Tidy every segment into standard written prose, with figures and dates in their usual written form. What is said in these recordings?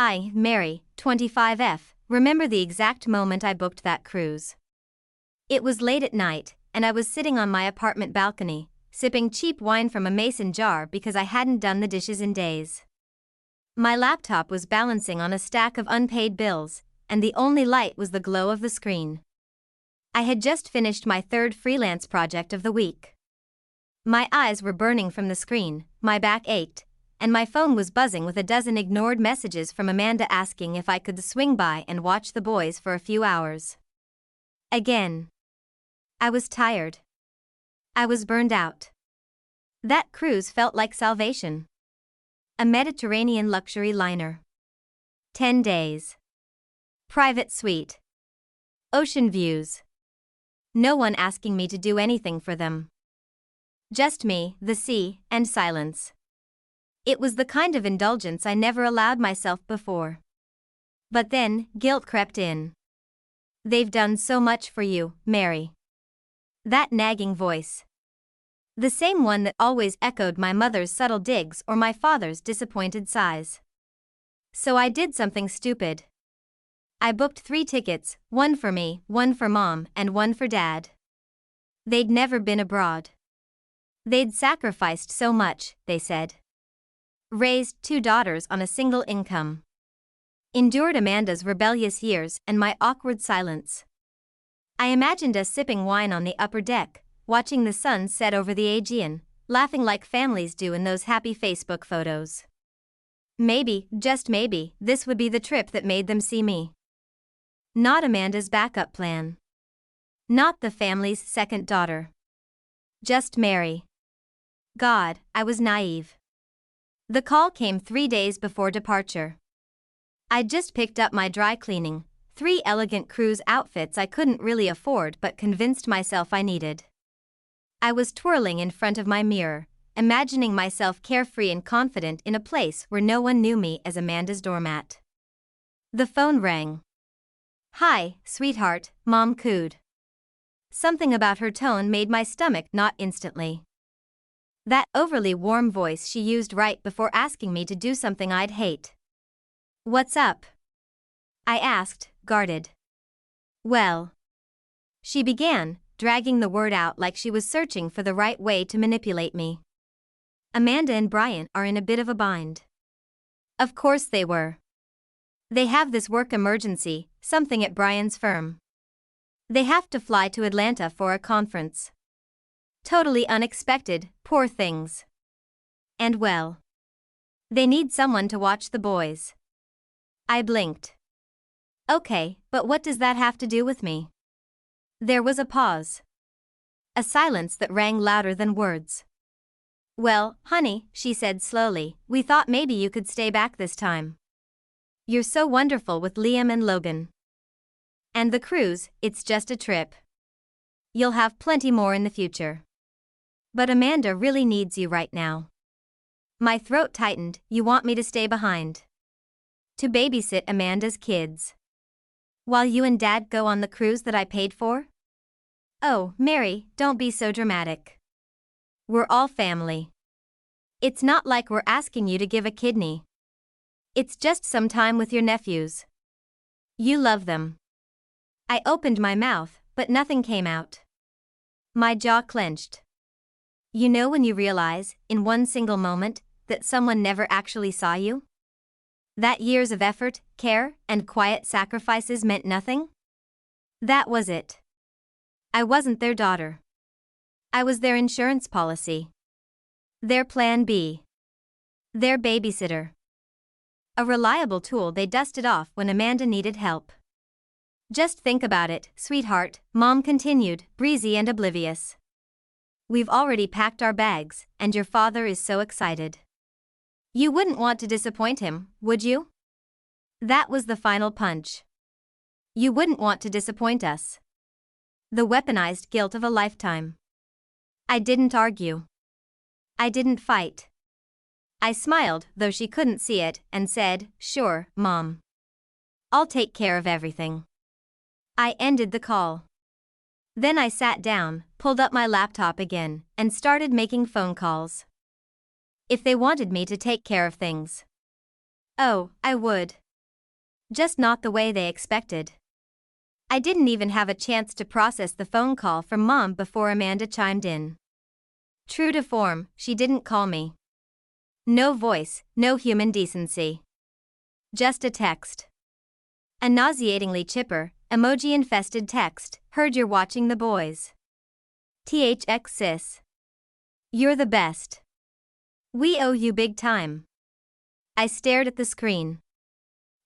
I, Mary, 25F, remember the exact moment I booked that cruise. It was late at night, and I was sitting on my apartment balcony, sipping cheap wine from a mason jar because I hadn't done the dishes in days. My laptop was balancing on a stack of unpaid bills, and the only light was the glow of the screen. I had just finished my third freelance project of the week. My eyes were burning from the screen, my back ached, and my phone was buzzing with a dozen ignored messages from Amanda asking if I could swing by and watch the boys for a few hours. Again. I was tired. I was burned out. That cruise felt like salvation. A Mediterranean luxury liner. 10 days. Private suite. Ocean views. No one asking me to do anything for them. Just me, the sea, and silence. It was the kind of indulgence I never allowed myself before. But then, guilt crept in. They've done so much for you, Mary. That nagging voice. The same one that always echoed my mother's subtle digs or my father's disappointed sighs. So I did something stupid. I booked 3 tickets, one for me, one for Mom, and one for Dad. They'd never been abroad. They'd sacrificed so much, they said. Raised 2 daughters on a single income. Endured Amanda's rebellious years and my awkward silence. I imagined us sipping wine on the upper deck, watching the sun set over the Aegean, laughing like families do in those happy Facebook photos. Maybe, just maybe, this would be the trip that made them see me. Not Amanda's backup plan. Not the family's second daughter. Just Mary. God, I was naive. The call came 3 days before departure. I'd just picked up my dry cleaning, 3 elegant cruise outfits I couldn't really afford but convinced myself I needed. I was twirling in front of my mirror, imagining myself carefree and confident in a place where no one knew me as Amanda's doormat. The phone rang. "Hi, sweetheart," Mom cooed. Something about her tone made my stomach knot instantly. That overly warm voice she used right before asking me to do something I'd hate. "What's up?" I asked, guarded. "Well," she began, dragging the word out like she was searching for the right way to manipulate me. "Amanda and Brian are in a bit of a bind." Of course they were. They have this work emergency, something at Brian's firm. They have to fly to Atlanta for a conference. Totally unexpected, poor things. And well, they need someone to watch the boys. I blinked. Okay, but what does that have to do with me? There was a pause. A silence that rang louder than words. "Well, honey," she said slowly, "we thought maybe you could stay back this time. You're so wonderful with Liam and Logan. And the cruise, it's just a trip. You'll have plenty more in the future. But Amanda really needs you right now." My throat tightened. "You want me to stay behind? To babysit Amanda's kids? While you and Dad go on the cruise that I paid for?" "Oh, Mary, don't be so dramatic. We're all family. It's not like we're asking you to give a kidney. It's just some time with your nephews. You love them." I opened my mouth, but nothing came out. My jaw clenched. You know when you realize, in one single moment, that someone never actually saw you? That years of effort, care, and quiet sacrifices meant nothing? That was it. I wasn't their daughter. I was their insurance policy. Their plan B. Their babysitter. A reliable tool they dusted off when Amanda needed help. "Just think about it, sweetheart," Mom continued, breezy and oblivious. "We've already packed our bags, and your father is so excited. You wouldn't want to disappoint him, would you?" That was the final punch. You wouldn't want to disappoint us. The weaponized guilt of a lifetime. I didn't argue. I didn't fight. I smiled, though she couldn't see it, and said, "Sure, Mom. I'll take care of everything." I ended the call. Then I sat down, pulled up my laptop again, and started making phone calls. If they wanted me to take care of things. Oh, I would. Just not the way they expected. I didn't even have a chance to process the phone call from Mom before Amanda chimed in. True to form, she didn't call me. No voice, no human decency. Just a text. A nauseatingly chipper, emoji-infested text. Heard you're watching the boys. THX sis. You're the best. We owe you big time. I stared at the screen.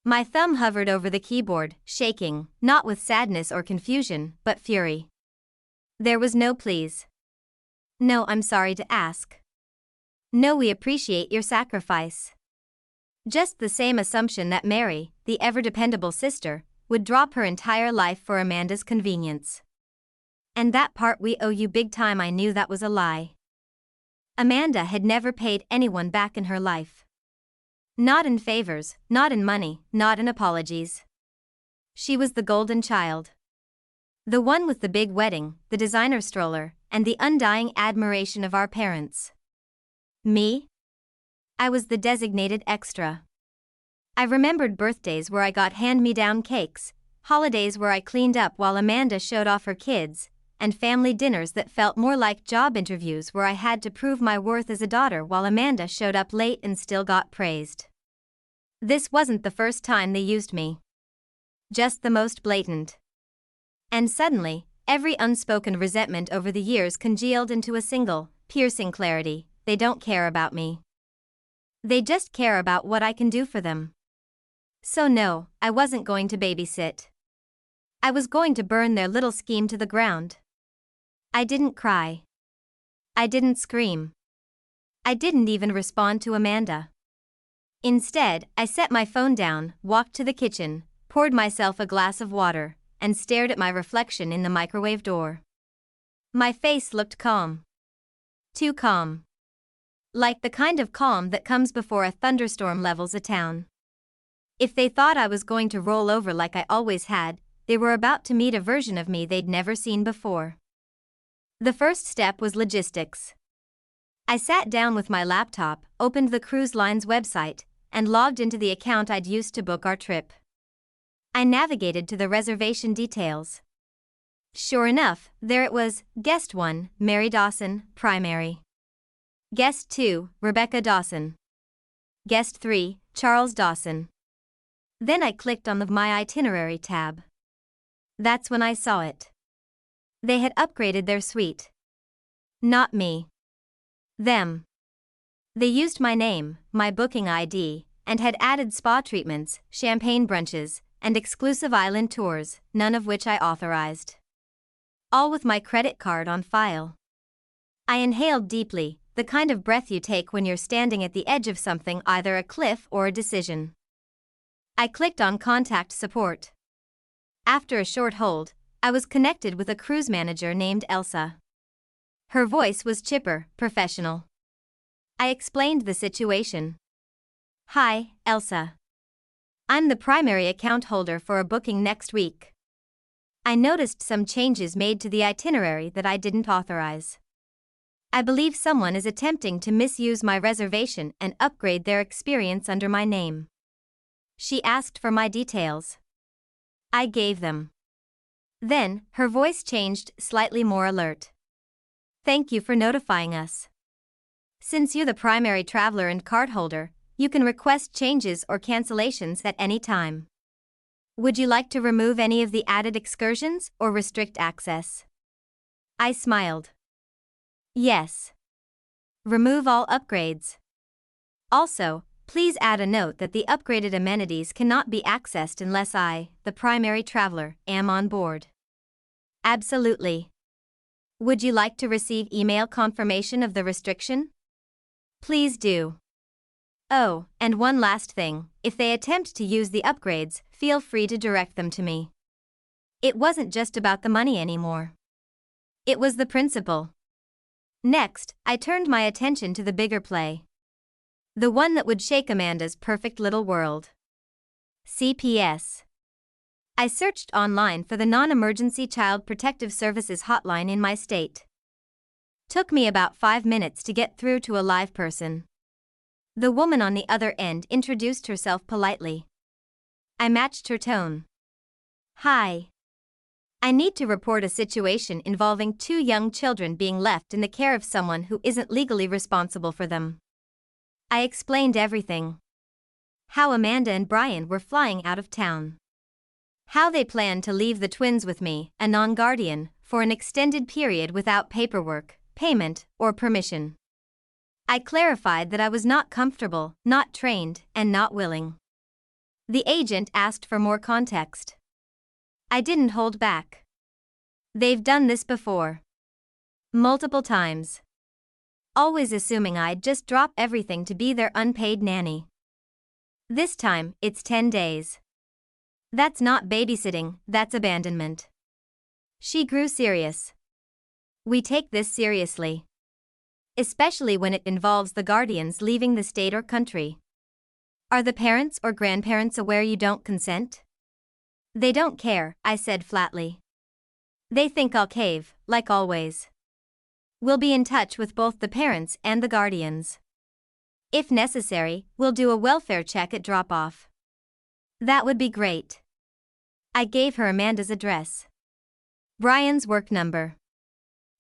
My thumb hovered over the keyboard, shaking, not with sadness or confusion, but fury. There was no please. No, I'm sorry to ask. No, we appreciate your sacrifice. Just the same assumption that Mary, the ever-dependable sister, would drop her entire life for Amanda's convenience. And that part "we owe you big time," I knew that was a lie. Amanda had never paid anyone back in her life. Not in favors, not in money, not in apologies. She was the golden child. The one with the big wedding, the designer stroller, and the undying admiration of our parents. Me? I was the designated extra. I remembered birthdays where I got hand-me-down cakes, holidays where I cleaned up while Amanda showed off her kids, and family dinners that felt more like job interviews where I had to prove my worth as a daughter while Amanda showed up late and still got praised. This wasn't the first time they used me. Just the most blatant. And suddenly, every unspoken resentment over the years congealed into a single, piercing clarity: they don't care about me. They just care about what I can do for them. So no, I wasn't going to babysit. I was going to burn their little scheme to the ground. I didn't cry. I didn't scream. I didn't even respond to Amanda. Instead, I set my phone down, walked to the kitchen, poured myself a glass of water, and stared at my reflection in the microwave door. My face looked calm. Too calm. Like the kind of calm that comes before a thunderstorm levels a town. If they thought I was going to roll over like I always had, they were about to meet a version of me they'd never seen before. The first step was logistics. I sat down with my laptop, opened the cruise line's website, and logged into the account I'd used to book our trip. I navigated to the reservation details. Sure enough, there it was: Guest 1, Mary Dawson, primary. Guest 2, Rebecca Dawson. Guest 3, Charles Dawson. Then I clicked on the My Itinerary tab. That's when I saw it. They had upgraded their suite. Not me. Them. They used my name, my booking ID, and had added spa treatments, champagne brunches, and exclusive island tours, none of which I authorized. All with my credit card on file. I inhaled deeply, the kind of breath you take when you're standing at the edge of something, either a cliff or a decision. I clicked on Contact Support. After a short hold, I was connected with a cruise manager named Elsa. Her voice was chipper, professional. I explained the situation. Hi, Elsa. I'm the primary account holder for a booking next week. I noticed some changes made to the itinerary that I didn't authorize. I believe someone is attempting to misuse my reservation and upgrade their experience under my name. She asked for my details. I gave them. Then, her voice changed, slightly more alert. Thank you for notifying us. Since you're the primary traveler and card holder, you can request changes or cancellations at any time. Would you like to remove any of the added excursions or restrict access? I smiled. Yes. Remove all upgrades. Also, please add a note that the upgraded amenities cannot be accessed unless I, the primary traveler, am on board. Absolutely. Would you like to receive email confirmation of the restriction? Please do. Oh, and one last thing: if they attempt to use the upgrades, feel free to direct them to me. It wasn't just about the money anymore. It was the principle. Next, I turned my attention to the bigger play. The one that would shake Amanda's perfect little world. CPS. I searched online for the Non-Emergency Child Protective Services hotline in my state. Took me about 5 minutes to get through to a live person. The woman on the other end introduced herself politely. I matched her tone. Hi. I need to report a situation involving 2 young children being left in the care of someone who isn't legally responsible for them. I explained everything. How Amanda and Brian were flying out of town. How they planned to leave the twins with me, a non-guardian, for an extended period without paperwork, payment, or permission. I clarified that I was not comfortable, not trained, and not willing. The agent asked for more context. I didn't hold back. They've done this before. Multiple times. Always assuming I'd just drop everything to be their unpaid nanny. This time, it's 10 days. That's not babysitting, that's abandonment. She grew serious. We take this seriously. Especially when it involves the guardians leaving the state or country. Are the parents or grandparents aware you don't consent? They don't care, I said flatly. They think I'll cave, like always. We'll be in touch with both the parents and the guardians. If necessary, we'll do a welfare check at drop-off. That would be great. I gave her Amanda's address. Brian's work number.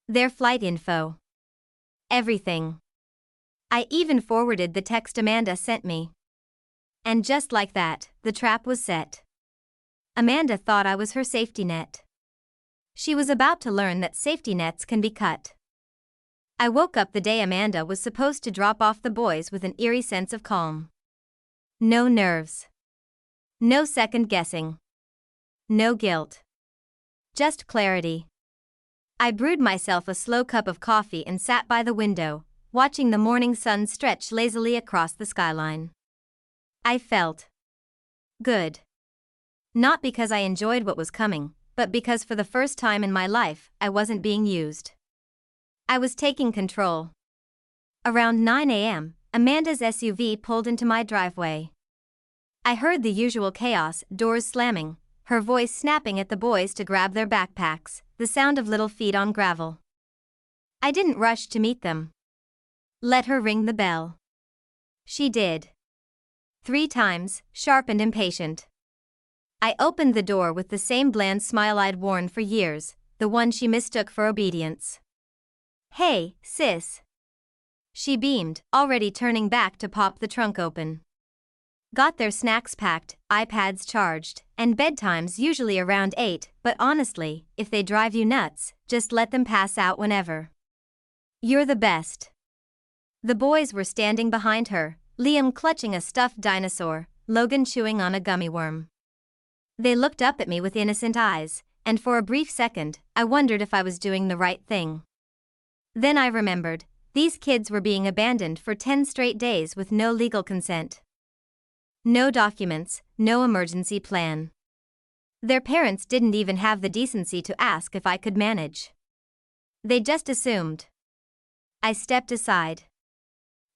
Their flight info. Everything. I even forwarded the text Amanda sent me. And just like that, the trap was set. Amanda thought I was her safety net. She was about to learn that safety nets can be cut. I woke up the day Amanda was supposed to drop off the boys with an eerie sense of calm. No nerves. No second guessing. No guilt. Just clarity. I brewed myself a slow cup of coffee and sat by the window, watching the morning sun stretch lazily across the skyline. I felt good. Not because I enjoyed what was coming, but because for the first time in my life, I wasn't being used. I was taking control. Around 9 a.m., Amanda's SUV pulled into my driveway. I heard the usual chaos, doors slamming, her voice snapping at the boys to grab their backpacks, the sound of little feet on gravel. I didn't rush to meet them. Let her ring the bell. She did. 3 times, sharp and impatient. I opened the door with the same bland smile I'd worn for years, the one she mistook for obedience. Hey, sis. She beamed, already turning back to pop the trunk open. Got their snacks packed, iPads charged, and bedtime's usually around 8, but honestly, if they drive you nuts, just let them pass out whenever. You're the best. The boys were standing behind her, Liam clutching a stuffed dinosaur, Logan chewing on a gummy worm. They looked up at me with innocent eyes, and for a brief second, I wondered if I was doing the right thing. Then I remembered, these kids were being abandoned for 10 straight days with no legal consent. No documents, no emergency plan. Their parents didn't even have the decency to ask if I could manage. They just assumed. I stepped aside.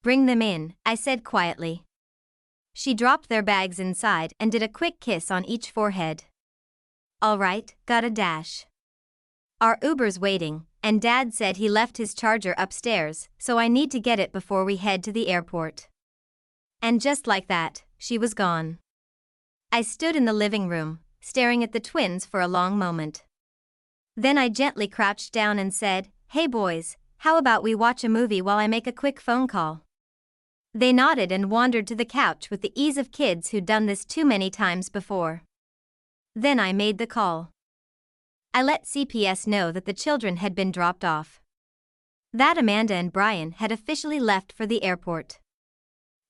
Bring them in, I said quietly. She dropped their bags inside and did a quick kiss on each forehead. All right, gotta dash. Our Uber's waiting, and Dad said he left his charger upstairs, so I need to get it before we head to the airport. And just like that, she was gone. I stood in the living room, staring at the twins for a long moment. Then I gently crouched down and said, "Hey boys, how about we watch a movie while I make a quick phone call?" They nodded and wandered to the couch with the ease of kids who'd done this too many times before. Then I made the call. I let CPS know that the children had been dropped off. That Amanda and Brian had officially left for the airport.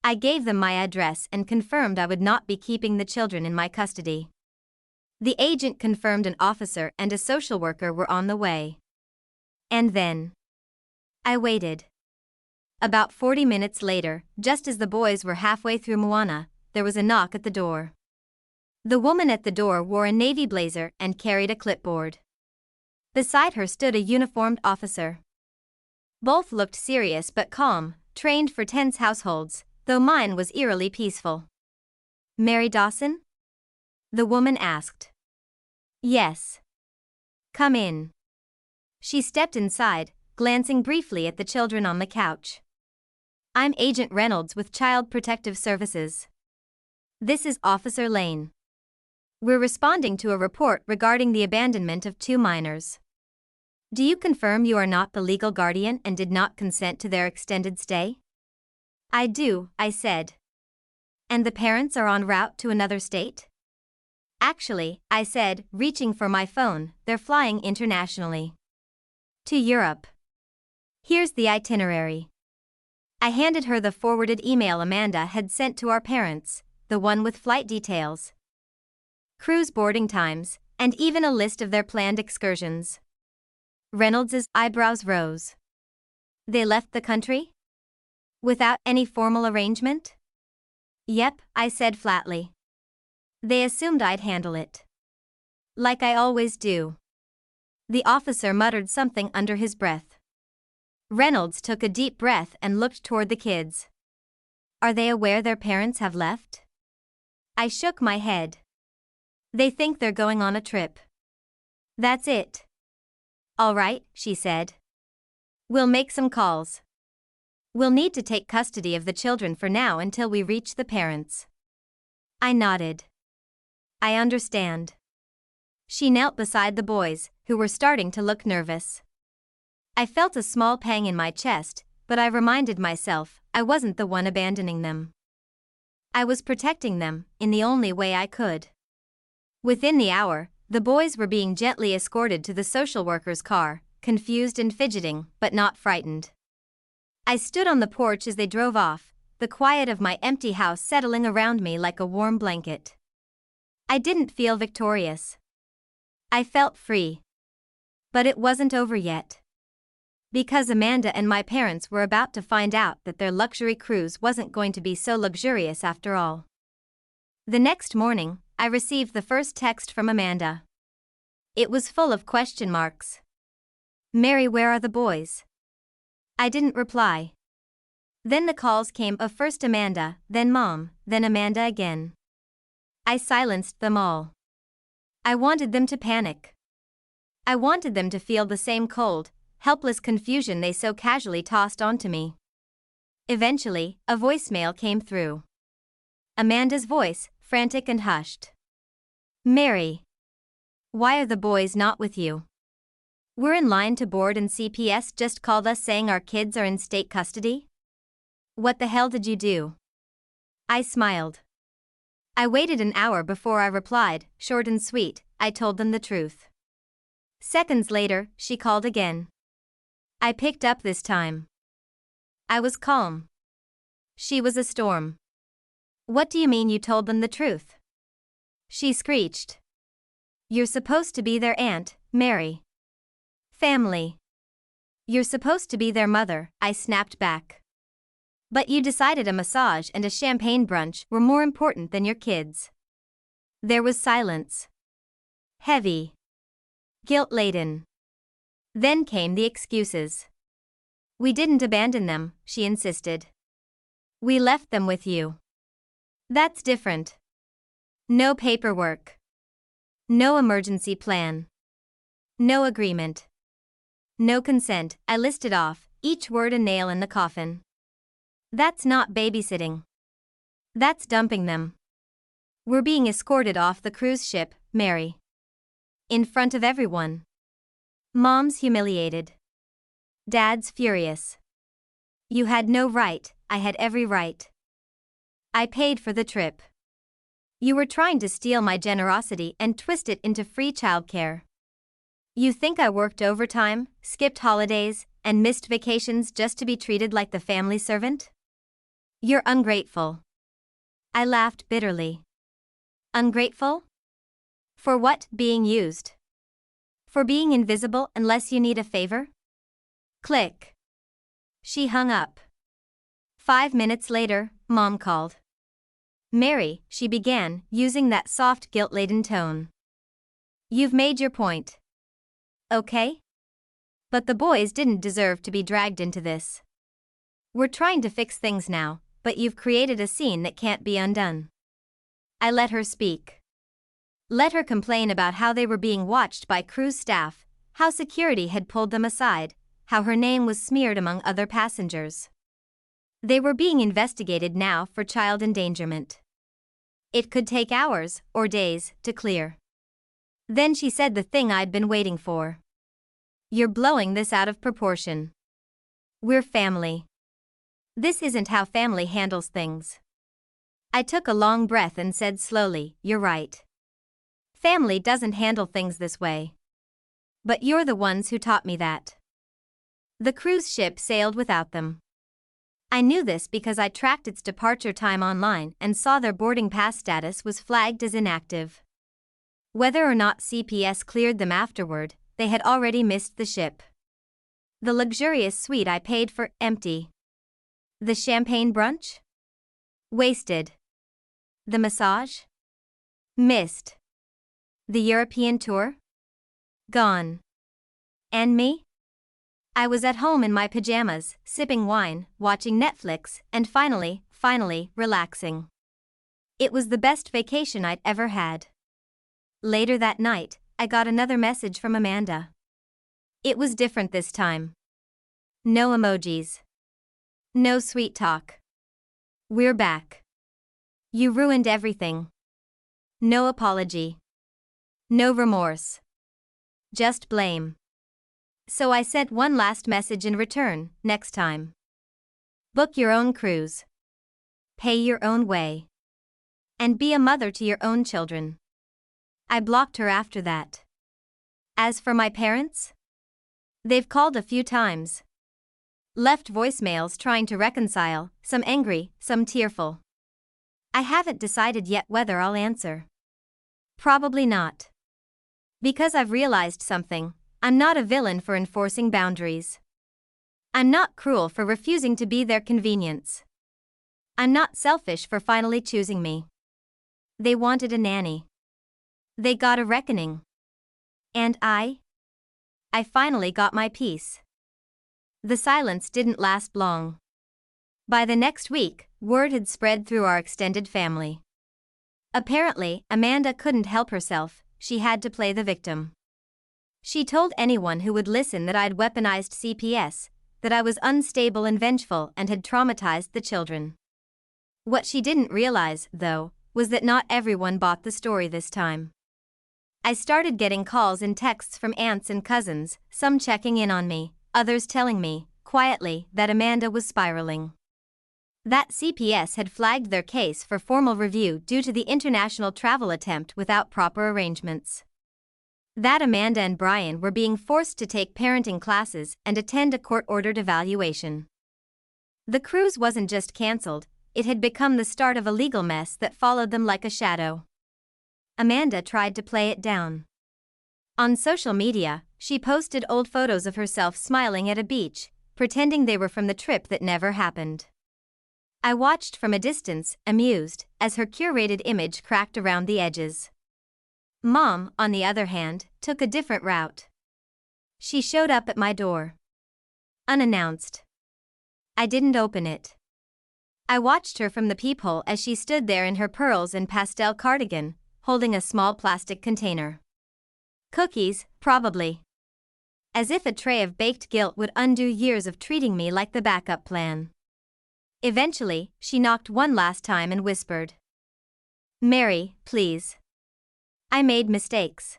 I gave them my address and confirmed I would not be keeping the children in my custody. The agent confirmed an officer and a social worker were on the way. And then I waited. About 40 minutes later, just as the boys were halfway through Moana, there was a knock at the door. The woman at the door wore a navy blazer and carried a clipboard. Beside her stood a uniformed officer. Both looked serious but calm, trained for tense households, though mine was eerily peaceful. "Mary Dawson?" the woman asked. "Yes." "Come in." She stepped inside, glancing briefly at the children on the couch. "I'm Agent Reynolds with Child Protective Services. This is Officer Lane." We're responding to a report regarding the abandonment of 2 minors. Do you confirm you are not the legal guardian and did not consent to their extended stay? I do, I said. And the parents are en route to another state? Actually, I said, reaching for my phone, they're flying internationally. To Europe. Here's the itinerary. I handed her the forwarded email Amanda had sent to our parents, the one with flight details, cruise boarding times, and even a list of their planned excursions. Reynolds's eyebrows rose. They left the country? Without any formal arrangement? Yep, I said flatly. They assumed I'd handle it. Like I always do. The officer muttered something under his breath. Reynolds took a deep breath and looked toward the kids. Are they aware their parents have left? I shook my head. They think they're going on a trip. That's it. All right, she said. We'll make some calls. We'll need to take custody of the children for now until we reach the parents. I nodded. I understand. She knelt beside the boys, who were starting to look nervous. I felt a small pang in my chest, but I reminded myself I wasn't the one abandoning them. I was protecting them, in the only way I could. Within the hour, the boys were being gently escorted to the social worker's car, confused and fidgeting, but not frightened. I stood on the porch as they drove off, the quiet of my empty house settling around me like a warm blanket. I didn't feel victorious. I felt free. But it wasn't over yet. Because Amanda and my parents were about to find out that their luxury cruise wasn't going to be so luxurious after all. The next morning, I received the first text from Amanda. It was full of question marks. Mary, where are the boys? I didn't reply. Then the calls came of first Amanda, then Mom, then Amanda again. I silenced them all. I wanted them to panic. I wanted them to feel the same cold, helpless confusion they so casually tossed onto me. Eventually, a voicemail came through. Amanda's voice, frantic and hushed. Mary. Why are the boys not with you? We're in line to board and CPS just called us saying our kids are in state custody? What the hell did you do? I smiled. I waited an hour before I replied, short and sweet, I told them the truth. Seconds later, she called again. I picked up this time. I was calm. She was a storm. What do you mean you told them the truth? She screeched. You're supposed to be their aunt, Mary. Family. You're supposed to be their mother, I snapped back. But you decided a massage and a champagne brunch were more important than your kids. There was silence. Heavy. Guilt-laden. Then came the excuses. We didn't abandon them, she insisted. We left them with you. That's different. No paperwork. No emergency plan. No agreement. No consent, I listed off, each word a nail in the coffin. That's not babysitting. That's dumping them. We're being escorted off the cruise ship, Mary. In front of everyone. Mom's humiliated. Dad's furious. You had no right, I had every right. I paid for the trip. You were trying to steal my generosity and twist it into free childcare. You think I worked overtime, skipped holidays, and missed vacations just to be treated like the family servant? You're ungrateful. I laughed bitterly. Ungrateful? For what, being used? For being invisible unless you need a favor? Click. She hung up. 5 minutes later, Mom called. Mary, she began, using that soft guilt-laden tone. You've made your point. Okay? But the boys didn't deserve to be dragged into this. We're trying to fix things now, but you've created a scene that can't be undone. I let her speak. Let her complain about how they were being watched by cruise staff, how security had pulled them aside, how her name was smeared among other passengers. They were being investigated now for child endangerment. It could take hours, or days, to clear. Then she said the thing I'd been waiting for. "You're blowing this out of proportion. We're family. This isn't how family handles things." I took a long breath and said slowly, "You're right. Family doesn't handle things this way. But you're the ones who taught me that." The cruise ship sailed without them. I knew this because I tracked its departure time online and saw their boarding pass status was flagged as inactive. Whether or not CPS cleared them afterward, they had already missed the ship. The luxurious suite I paid for, empty. The champagne brunch? Wasted. The massage? Missed. The European tour? Gone. And me? I was at home in my pajamas, sipping wine, watching Netflix, and finally, relaxing. It was the best vacation I'd ever had. Later that night, I got another message from Amanda. It was different this time. No emojis. No sweet talk. "We're back. You ruined everything." No apology. No remorse. Just blame. So I sent one last message in return: "Next time. Book your own cruise. Pay your own way. And be a mother to your own children." I blocked her after that. As for my parents? They've called a few times. Left voicemails trying to reconcile, some angry, some tearful. I haven't decided yet whether I'll answer. Probably not. Because I've realized something: I'm not a villain for enforcing boundaries. I'm not cruel for refusing to be their convenience. I'm not selfish for finally choosing me. They wanted a nanny. They got a reckoning. And I finally got my peace. The silence didn't last long. By the next week, word had spread through our extended family. Apparently, Amanda couldn't help herself, she had to play the victim. She told anyone who would listen that I'd weaponized CPS, that I was unstable and vengeful and had traumatized the children. What she didn't realize, though, was that not everyone bought the story this time. I started getting calls and texts from aunts and cousins, some checking in on me, others telling me, quietly, that Amanda was spiraling. That CPS had flagged their case for formal review due to the international travel attempt without proper arrangements. That Amanda and Brian were being forced to take parenting classes and attend a court-ordered evaluation. The cruise wasn't just cancelled, it had become the start of a legal mess that followed them like a shadow. Amanda tried to play it down. On social media, she posted old photos of herself smiling at a beach, pretending they were from the trip that never happened. I watched from a distance, amused, as her curated image cracked around the edges. Mom, on the other hand, took a different route. She showed up at my door. Unannounced. I didn't open it. I watched her from the peephole as she stood there in her pearls and pastel cardigan, holding a small plastic container. Cookies, probably. As if a tray of baked guilt would undo years of treating me like the backup plan. Eventually, she knocked one last time and whispered, "Mary, please. I made mistakes.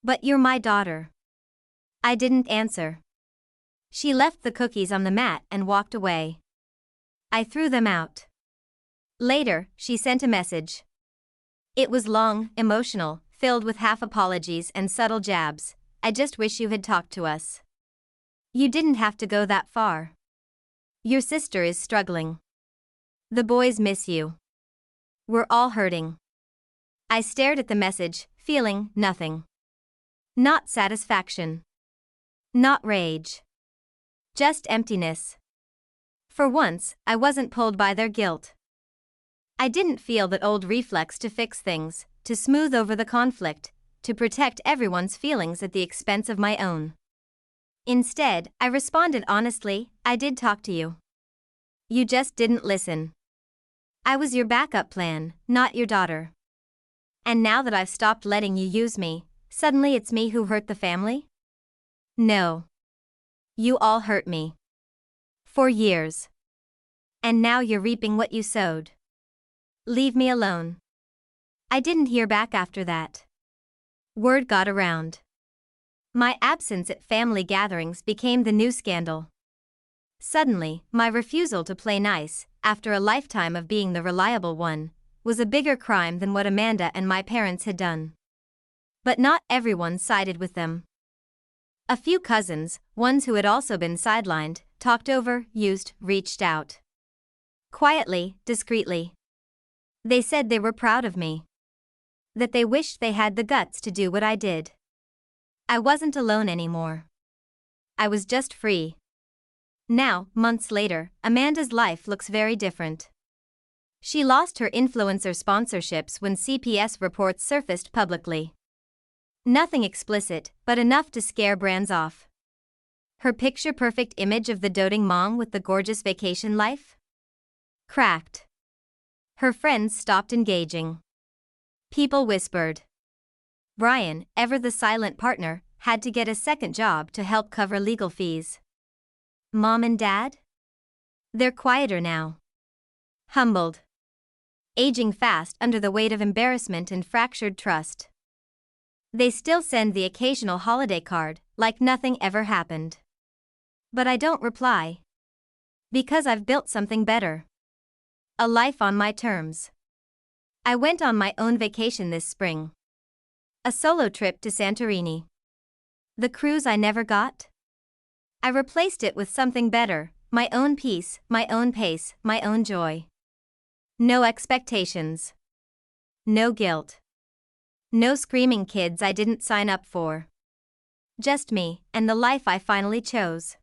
But you're my daughter." I didn't answer. She left the cookies on the mat and walked away. I threw them out. Later, she sent a message. It was long, emotional, filled with half apologies and subtle jabs. "I just wish you had talked to us. You didn't have to go that far. Your sister is struggling. The boys miss you. We're all hurting." I stared at the message, feeling nothing. Not satisfaction. Not rage. Just emptiness. For once, I wasn't pulled by their guilt. I didn't feel that old reflex to fix things, to smooth over the conflict, to protect everyone's feelings at the expense of my own. Instead, I responded honestly, "I did talk to you. You just didn't listen. I was your backup plan, not your daughter. And now that I've stopped letting you use me, suddenly it's me who hurt the family? No. You all hurt me. For years. And now you're reaping what you sowed. Leave me alone." I didn't hear back after that. Word got around. My absence at family gatherings became the new scandal. Suddenly, my refusal to play nice, after a lifetime of being the reliable one, was a bigger crime than what Amanda and my parents had done. But not everyone sided with them. A few cousins, ones who had also been sidelined, talked over, used, reached out. Quietly, discreetly. They said they were proud of me. That they wished they had the guts to do what I did. I wasn't alone anymore. I was just free. Now, months later, Amanda's life looks very different. She lost her influencer sponsorships when CPS reports surfaced publicly. Nothing explicit, but enough to scare brands off. Her picture-perfect image of the doting mom with the gorgeous vacation life? Cracked. Her friends stopped engaging. People whispered. Brian, ever the silent partner, had to get a second job to help cover legal fees. Mom and Dad? They're quieter now. Humbled. Aging fast under the weight of embarrassment and fractured trust. They still send the occasional holiday card, like nothing ever happened. But I don't reply. Because I've built something better. A life on my terms. I went on my own vacation this spring. A solo trip to Santorini. The cruise I never got? I replaced it with something better, my own peace, my own pace, my own joy. No expectations. No guilt. No screaming kids I didn't sign up for. Just me, and the life I finally chose.